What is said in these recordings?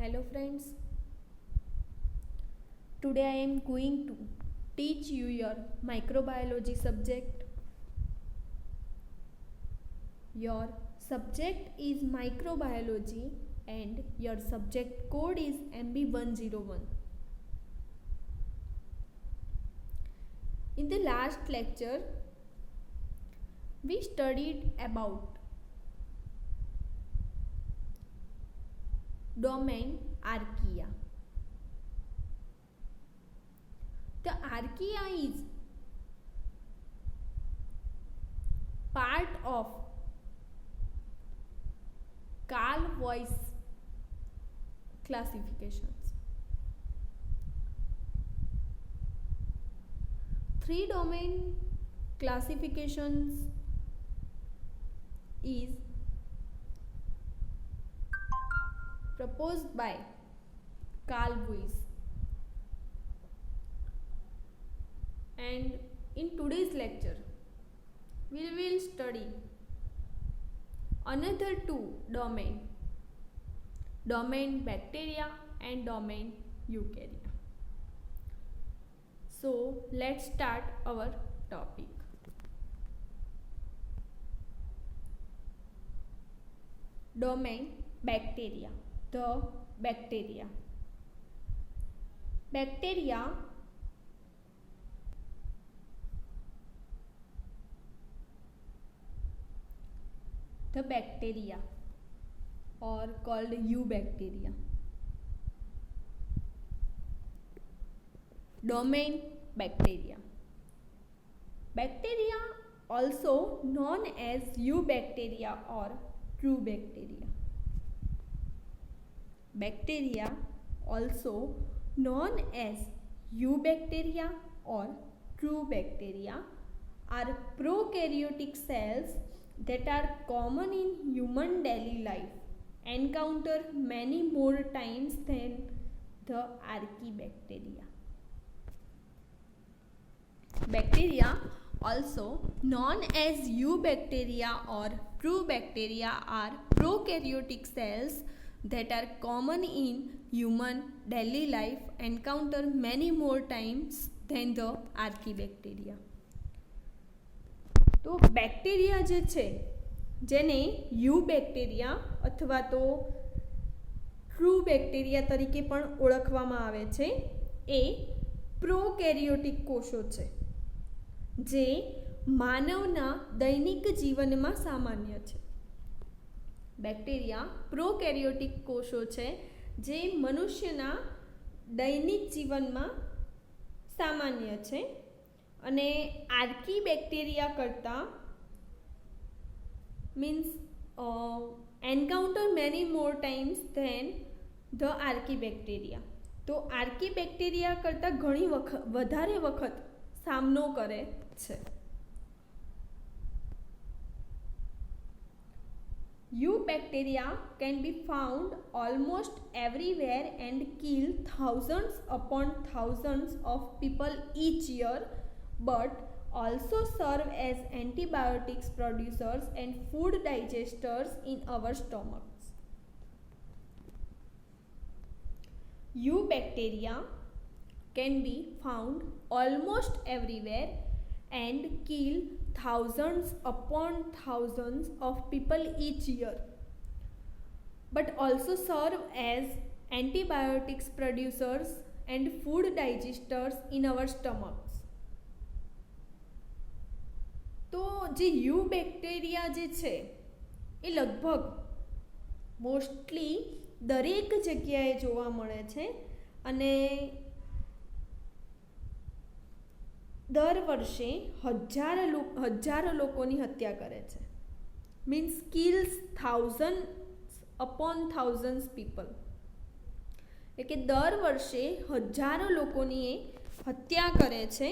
Hello friends, today I am going to teach you your microbiology subject. Your subject is microbiology and your subject code is MB101. In the last lecture, we studied about domain archaea. The archaea is part of Carl Voice classifications. 3 domain classifications is proposed by Carl Voice, and in today's lecture we will study another 2 domain bacteria and domain eukarya. So let's start our topic. Domain bacteria. The bacteria. The bacteria or called eubacteria. Domain bacteria. Bacteria also known as eubacteria or true bacteria. Bacteria also known as eubacteria or true bacteria are prokaryotic cells that are common in human daily life, encounter many more times than the archaebacteria. Bacteria also known as eubacteria or true bacteria are prokaryotic cells that are common in human daily life, encounter many more times than the archaebacteria. तो bacteria જે છે જેને you bacteria અથવા તો true bacteria તરીકે પણ ઓળખવામાં આવે છે એ પ્રોકેરિયોટિક કોષો છે જે માનવના દૈનિક જીવનમાં સામાન્ય છે. બેક્ટેરિયા પ્રોકેરિયોટિક કોષો છે જે મનુષ્યના દૈનિક જીવનમાં સામાન્ય છે અને આર્કી બેક્ટેરિયા કરતાં means encounter many more times than the archaebacteria. તો આર્કી બેક્ટેરિયા કરતાં ઘણી વધારે વખત સામનો કરે છે. Eubacteria can be found almost everywhere and kill thousands upon thousands of people each year, but also serve as antibiotics producers and food digesters in our stomachs. Eubacteria can be found almost everywhere and kill thousands upon thousands of people each year, but also serve as antibiotics producers and food digesters in our stomachs. તો જે you bacteria જે છે એ લગભગ mostly દરેક જગ્યાએ જોવા મળે છે અને દર વર્ષે હજારો લોકોની હત્યા કરે છે. Means kills thousands upon thousands people, એટલે કે દર વર્ષે હજારો લોકોની એ હત્યા કરે છે.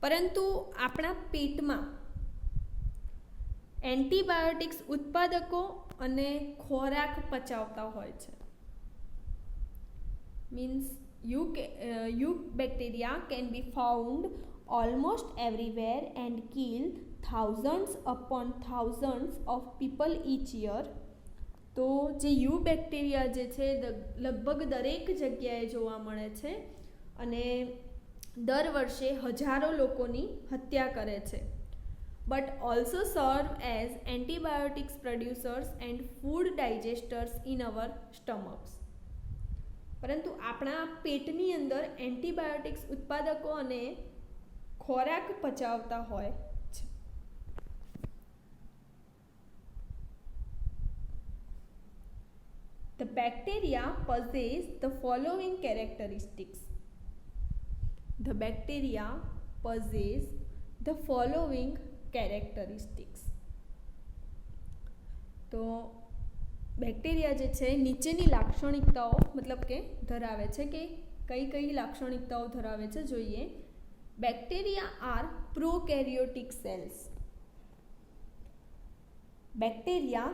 પરંતુ આપણા પેટમાં એન્ટીબાયોટિક્સ ઉત્પાદકો અને ખોરાક પચાવતા હોય છે. Means eubacteria can be found almost everywhere and kill thousands upon thousands of people each year, તો જે યુ બેક્ટેરિયા જે છે લગભગ દરેક જગ્યાએ જોવા મળે છે અને દર વર્ષે હજારો લોકોની હત્યા કરે છે. But also serve as antibiotics producers and food digesters in our stomachs. પરંતુ આપણા પેટની અંદર એન્ટીબાયોટિક્સ ઉત્પાદકો અને ખોરાક પચાવતા હોય છે. The bacteria possess the following characteristics. The bacteria possess the following characteristics. તો બેક્ટેરિયા જે છે નીચેની લાક્ષણિકતાઓ મતલબ કે ધરાવે છે કે કઈ કઈ લાક્ષણિકતાઓ ધરાવે છે જોઈએ. Bacteria are prokaryotic cells. Bacteria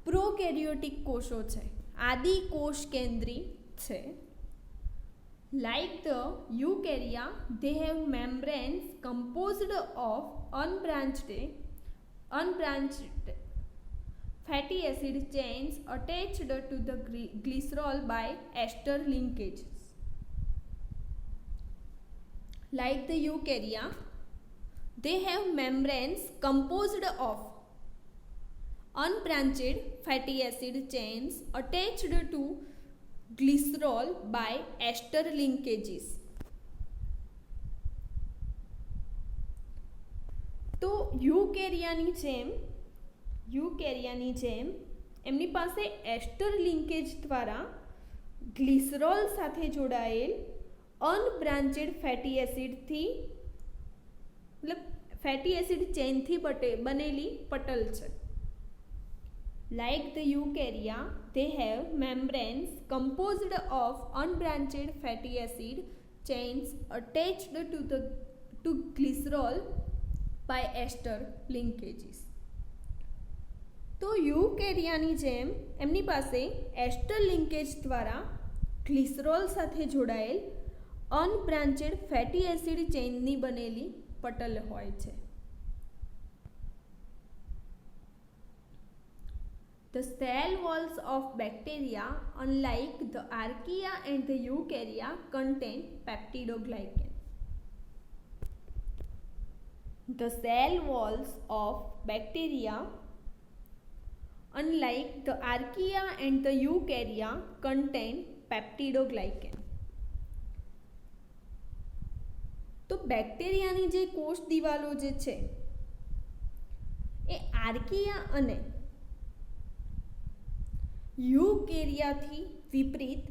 prokaryotic કોષો છે, આદિ કોષ કેન્દ્રી છે. Like the eukarya, they have membranes composed of unbranched fatty acid chains attached to the glycerol by ester linkages. Like the eukarya, they have membranes composed of unbranched fatty acid chains attached to glycerol by ester linkages. તો યુકેરિયાની જેમ એમની પાસે એસ્ટર linkage દ્વારા glycerol સાથે જોડાયેલ અનબ્રાન્ચેડ fatty એસિડથી મતલબ fatty acid ચેઇનથી બનેલી પટલ છે. Like the eukarya, they have membranes composed of unbranched fatty acid chains attached to glycerol by ester linkages. તો યુકેરિયાની જેમ એમની પાસે એસ્ટર લિંકેજ દ્વારા ગ્લિસરોલ સાથે જોડાયેલ અનબ્રાન્ચેડ ફેટી એસિડ ચેઇનની બનેલી પટલ હોય છે. The cell walls of bacteria, unlike the archaea and the eukarya, contain peptidoglycan. The cell walls of bacteria, unlike the archaea and the eukarya, contain peptidoglycan. તો બેક્ટેરિયાની જે કોષ દિવાલો જે છે એ આર્કિયા અને યુકેરિયાથી વિપરીત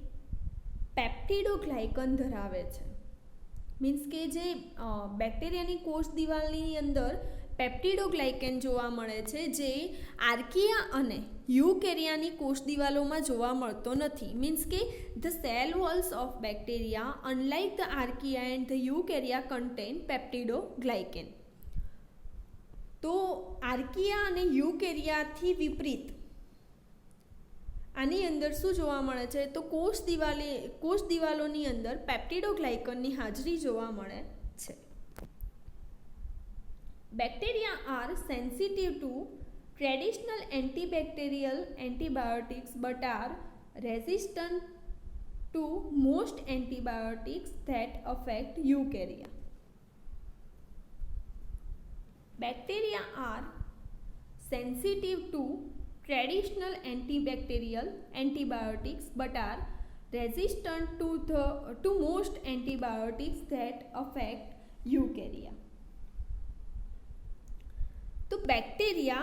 પેપ્ટિડોગ્લાયકન ધરાવે છે. મીન્સ કે જે બેક્ટેરિયાની કોષ દિવાલની અંદર પેપ્ટિડોગ્લાયકન જોવા મળે છે જે આર્કિયા અને યુકેરિયાની કોષ દિવાલોમાં જોવા મળતો નથી. મીન્સ કે the cell walls of bacteria unlike the archaea and the eukarya contain peptidoglycan. તો આર્કિયા અને યુકેરિયાથી વિપરીત આની અંદર શું જોવા મળે છે તો કોષ દિવાલોની અંદર પેપ્ટિડોગ્લાયકનની હાજરી જોવા મળે છે. Bacteria are sensitive to traditional antibacterial antibiotics but are resistant to most antibiotics that affect eukarya. Bacteria are sensitive to traditional antibacterial antibiotics but are resistant to most antibiotics that affect eukarya. તો bacteria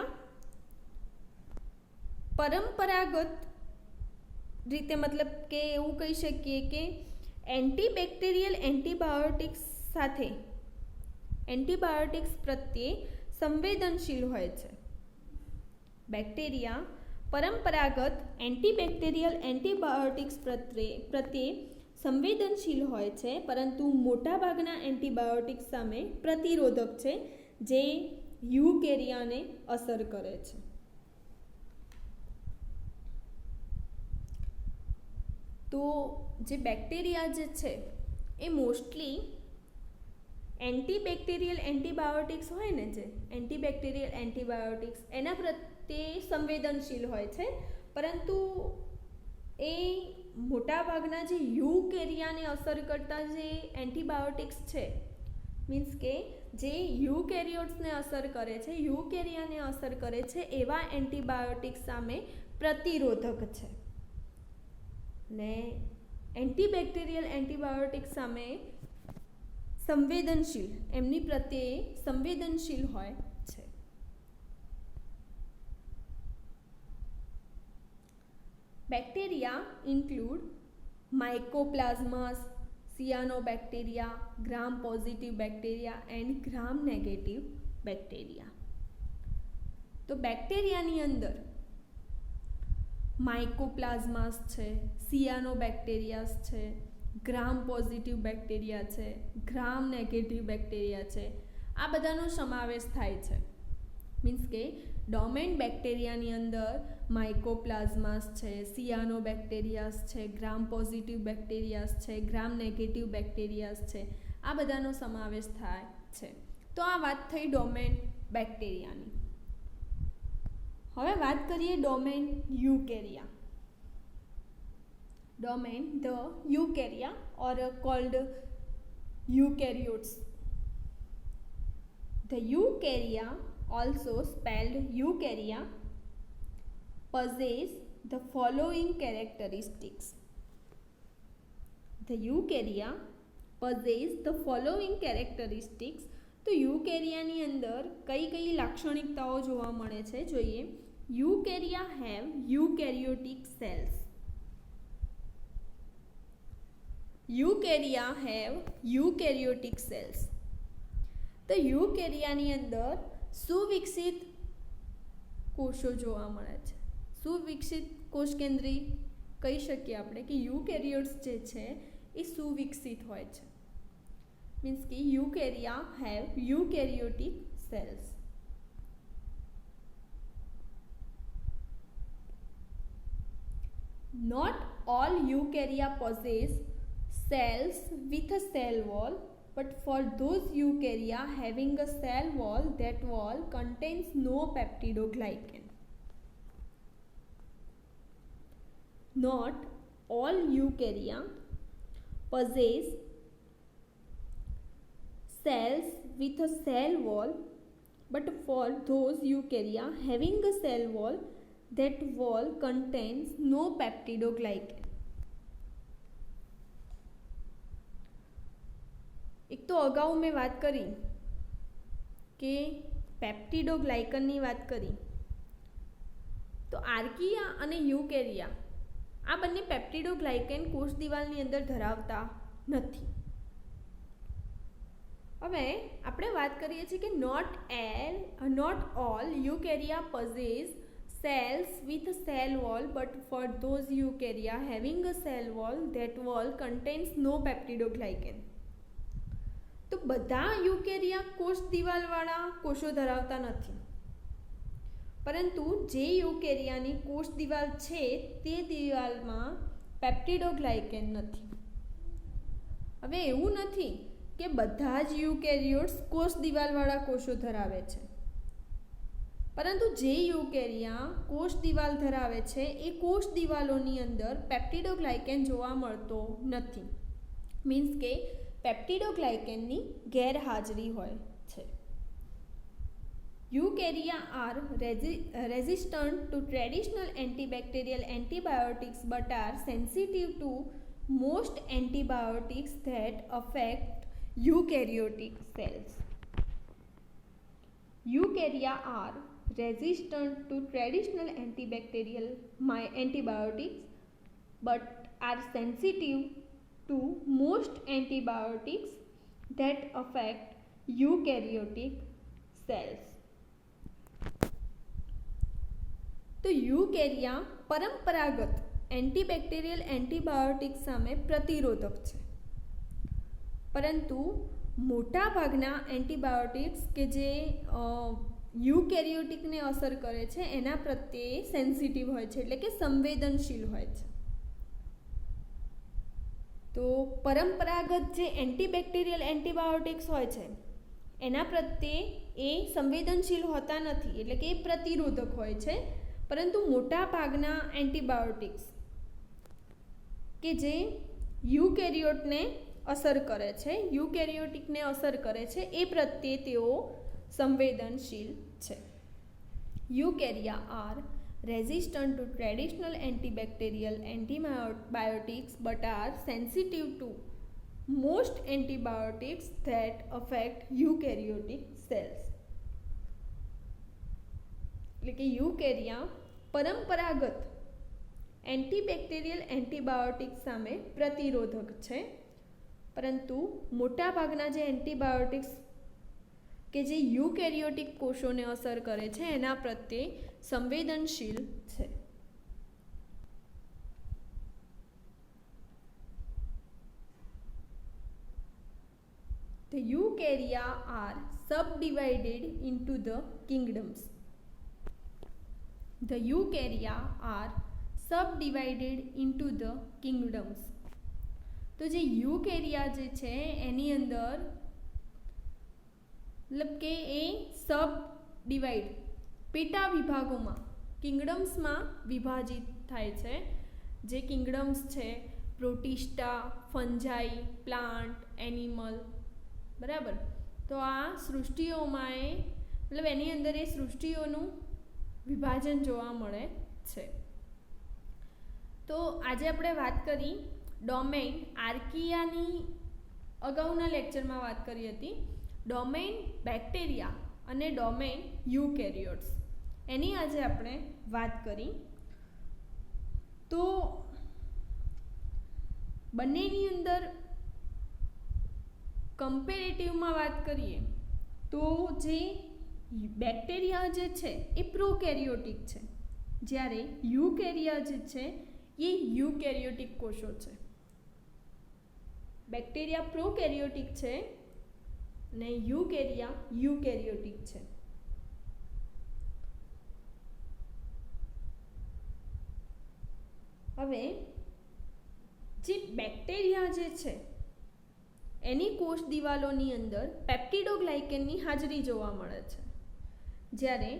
પરંપરાગત રીતે મતલબ કે એવું કહી શકીએ કે antibacterial antibiotics સાથે એન્ટીબાયોટિક્સ પ્રત્યે સંવેદનશીલ હોય છે. બેક્ટેરિયા પરંપરાગત એન્ટીબેક્ટેરિયલ એન્ટીબાયોટિક્સ પ્રત્યે સંવેદનશીલ હોય છે પરંતુ મોટાભાગના એન્ટીબાયોટિક્સ સામે પ્રતિરોધક છે જે યુકેરિયાને અસર કરે છે. તો જે બેક્ટેરિયા જે છે એ મોસ્ટલી એન્ટીબેક્ટેરિયલ એન્ટીબાયોટિક્સ હોય ને જે એન્ટીબેક્ટેરિયલ એન્ટીબાયોટિક્સ એના પ્રત્યે સંવેદનશીલ હોય છે પરંતુ એ મોટાભાગના જે યુકેરિયાને અસર કરતા જે એન્ટીબાયોટિક્સ છે, મીન્સ કે જે યુકેરિયોટ્સને અસર કરે છે, યુકેરિયાને અસર કરે છે એવા એન્ટીબાયોટિક્સ સામે પ્રતિરોધક છે. ને એન્ટીબેક્ટેરિયલ એન્ટીબાયોટિક્સ સામે સંવેદનશીલ, એમની પ્રત્યે સંવેદનશીલ હોય છે. Bacteria include mycoplasmas, cyanobacteria, gram positive bacteria and gram negative bacteria. તો બેક્ટેરિયાની અંદર માઇકોપ્લાઝમાસ છે, સિયાનોબેક્ટેરિયાસ છે, ગ્રામ પોઝિટિવ બેક્ટેરિયા છે, ગ્રામ નેગેટિવ બેક્ટેરિયા છે, આ બધાનો સમાવેશ થાય છે. મીન્સ કે ડોમેન્ટ બેક્ટેરિયાની અંદર માઇકોપ્લાઝમાસ છે, સિયાનોબેક્ટેરિયાસ છે, ગ્રામ પોઝિટિવ બેક્ટેરિયાસ છે, ગ્રામ નેગેટિવ બેક્ટેરિયાસ છે, આ બધાનો સમાવેશ થાય છે. તો આ વાત થઈ ડોમેન્ટ બેક્ટેરિયાની. હવે વાત કરીએ domain eukarya. Domain, the eukarya or called eukaryotes. The eukarya, also spelled eukarya, possess the following characteristics. The eukarya possess the following characteristics. તો યુકેરિયાની અંદર કઈ કઈ લાક્ષણિકતાઓ જોવા મળે છે જોઈએ. Eukarya have eukaryotic cells. Eukarya have eukaryotic cells. તો યુકેરિયાની અંદર સુવિકસિત કોષો જોવા મળે છે. સુવિકસિત કોષ કેન્દ્રી કહી શકીએ આપણે કે યુકેરિયોટ્સ જે છે એ સુવિકસિત હોય છે. મીન્સ કે eukarya have eukaryotic cells. Not all eukarya possess cells with a cell wall, but for those eukarya having a cell wall, that wall contains no peptidoglycan. Not all eukarya possess cells with a cell wall, but for those eukarya having a cell wall, that wall contains no peptidoglycan. એક તો અગાઉ મેં વાત કરી કે પેપ્ટિડોગ્લાયકનની વાત કરી. તો આર્કિયા અને યુકેરિયા આ બંને પેપ્ટિડોગ્લાયકન કોષ દિવાલની અંદર ધરાવતા નથી. હવે આપણે વાત કરીએ છીએ કે not all eukarya possess cells with a cell wall, but for those eukarya having a cell wall, that wall contains no peptidoglycan. તો બધા યુકેરિયા કોષ દિવાલવાળા કોષો ધરાવતા નથી, પરંતુ જે યુકેરિયાની કોષ દિવાલ છે તે દિવાલમાં પેપ્ટિડોગ્લાયકેન નથી. હવે એવું નથી કે બધા જ યુકેરિયોટ્સ કોષ દિવાલવાળા કોષો ધરાવે છે, પરંતુ જે યુકેરિયા કોષ દિવાલ ધરાવે છે એ કોષ દિવાલોની અંદર પેપ્ટિડોગ્લાયકેન જોવા મળતો નથી. મીન્સ કે પેપ્ટિડોગ્લાયકેનની ગેરહાજરી હોય છે. Eukarya are resistant to traditional antibacterial antibiotics but are sensitive to most antibiotics that affect eukaryotic cells. Eukarya are resistant to traditional antibacterial antibiotics but are sensitive to most antibiotics that affect eukaryotic cells. તો eukarya પરંપરાગત antibacterial antibiotics સામે પ્રતિરોધક છે, પરંતુ મોટાભાગના antibiotics કે જે યુકેરિયોટિકને અસર કરે છે એના પ્રત્યે સેન્સિટિવ હોય છે, એટલે કે સંવેદનશીલ હોય છે. તો પરંપરાગત જે એન્ટીબેક્ટેરિયલ એન્ટીબાયોટિક્સ હોય છે એના પ્રત્યે એ સંવેદનશીલ હોતા નથી, એટલે કે એ પ્રતિરોધક હોય છે, પરંતુ મોટા ભાગના એન્ટીબાયોટિક્સ કે જે યુકેરિયોટને અસર કરે છે, યુકેરિયોટિકને અસર કરે છે, એ પ્રત્યે તેઓ સંવેદનશીલ છે. Eukarya are resistant to traditional antibacterial antibiotics but are sensitive to most antibiotics that affect eukaryotic cells. એટલે કે યુકેરિયા પરંપરાગત એન્ટીબેક્ટેરિયલ એન્ટીબાયોટિક્સ સામે પ્રતિરોધક છે, પરંતુ મોટાભાગના જે એન્ટીબાયોટિક્સ કે જે યુકેરિયોટિક કોષોને અસર કરે છે એના પ્રત્યે સંવેદનશીલ છે. The eukarya are subdivided into the kingdoms. The eukarya are subdivided into the kingdoms. તો જે યુકેરિયા જે છે એની અંદર मतलब કે એ સબ ડિવાઇડ પેટા વિભાગોમાં કિંગડમ્સમાં વિભાજિત થાય છે. જે કિંગડમ્સ છે પ્રોટિસ્ટા, ફંજાઈ, પ્લાન્ટ, એનિમલ, બરાબર. તો આ સૃષ્ટિઓમાં એ મતલબ એની અંદર એ સૃષ્ટિઓનું વિભાજન જોવા મળે છે. તો આજે આપણે વાત કરી ડોમેઇન આર્કિયાની, અગાઉના લેક્ચરમાં વાત કરી હતી. ડોમેઇન બેક્ટેરિયા અને ડોમેઇન યુકેરિયોટ્સ, એની આજે આપણે વાત કરી. તો બંનેની અંદર કમ્પેરેટિવમાં વાત કરીએ તો જે બેક્ટેરિયા જે છે એ પ્રોકેરિયોટિક છે, જ્યારે યુકેરિયા જે છે એ યુકેરિયોટિક કોષો છે. બેક્ટેરિયા પ્રોકેરિયોટિક છે અને યુકેરિયા યુકેરિયોટિક છે. હવે જે બેક્ટેરિયા જે છે એની કોષ દિવાલોની અંદર પેપ્ટિડોગ્લાયકેનની હાજરી જોવા મળે છે, જ્યારે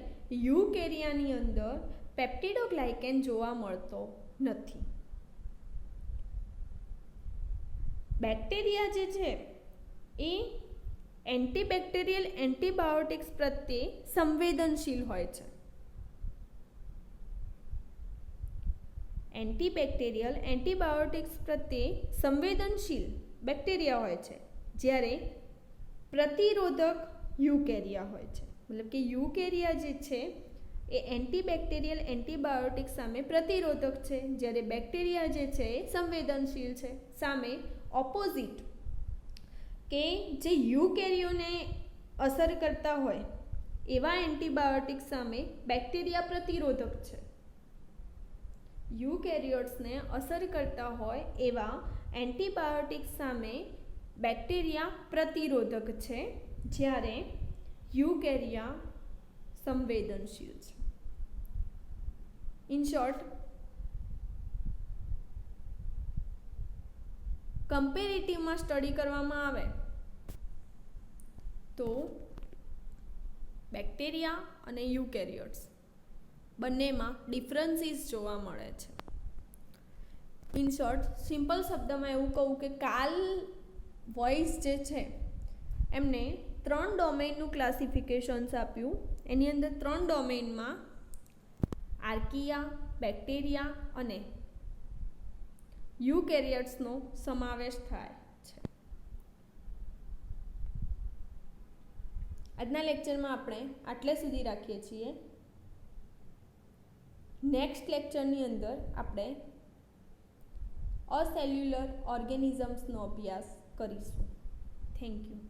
યુકેરિયાની અંદર પેપ્ટિડોગ્લાયકેન જોવા મળતો નથી. બેક્ટેરિયા જે છે એ એન્ટીબેક્ટેરિયલ એન્ટીબાયોટિક્સ પ્રત્યે સંવેદનશીલ હોય છે. એન્ટીબેક્ટેરિયલ એન્ટીબાયોટિક્સ પ્રત્યે સંવેદનશીલ બેક્ટેરિયા હોય છે, જ્યારે પ્રતિરોધક યુકેરિયા હોય છે. મતલબ કે યુકેરિયા જે છે એ એન્ટીબેક્ટેરિયલ એન્ટીબાયોટિક્સ સામે પ્રતિરોધક છે, જ્યારે બેક્ટેરિયા જે છે એ સંવેદનશીલ છે. સામે ઓપોઝિટ કે જે યુકેરિયોને અસર કરતા હોય એવા એન્ટીબાયોટિક્સ સામે બેક્ટેરિયા પ્રતિરોધક છે. યુકેરિયોટ્સને અસર કરતા હોય એવા એન્ટીબાયોટિક્સ સામે બેક્ટેરિયા પ્રતિરોધક છે, જ્યારે યુકેરિયા સંવેદનશીલ છે. ઇન શોર્ટ, કમ્પેરેટિવમાં સ્ટડી કરવામાં આવે તો બેક્ટેરિયા અને યુકેરિયોટ્સ બંનેમાં ડિફરન્સીસ જોવા મળે છે. ઇન શોર્ટ, સિમ્પલ શબ્દમાં એવું કહું કે કાર્લ વોઇસ જે છે એમને 3 ડોમેઇનનું ક્લાસિફિકેશન્સ આપ્યું. એની અંદર 3 ડોમેઇનમાં આર્કિયા, બેક્ટેરિયા અને યુકેરિયોટ્સનો સમાવેશ થાય છે. આજના લેક્ચરમાં આપણે આટલે સુધી રાખીએ છીએ. નેક્સ્ટ લેક્ચરની અંદર આપણે અસેલ્યુલર ઓર્ગેનિઝમ્સનો અભ્યાસ કરીશું. Thank you.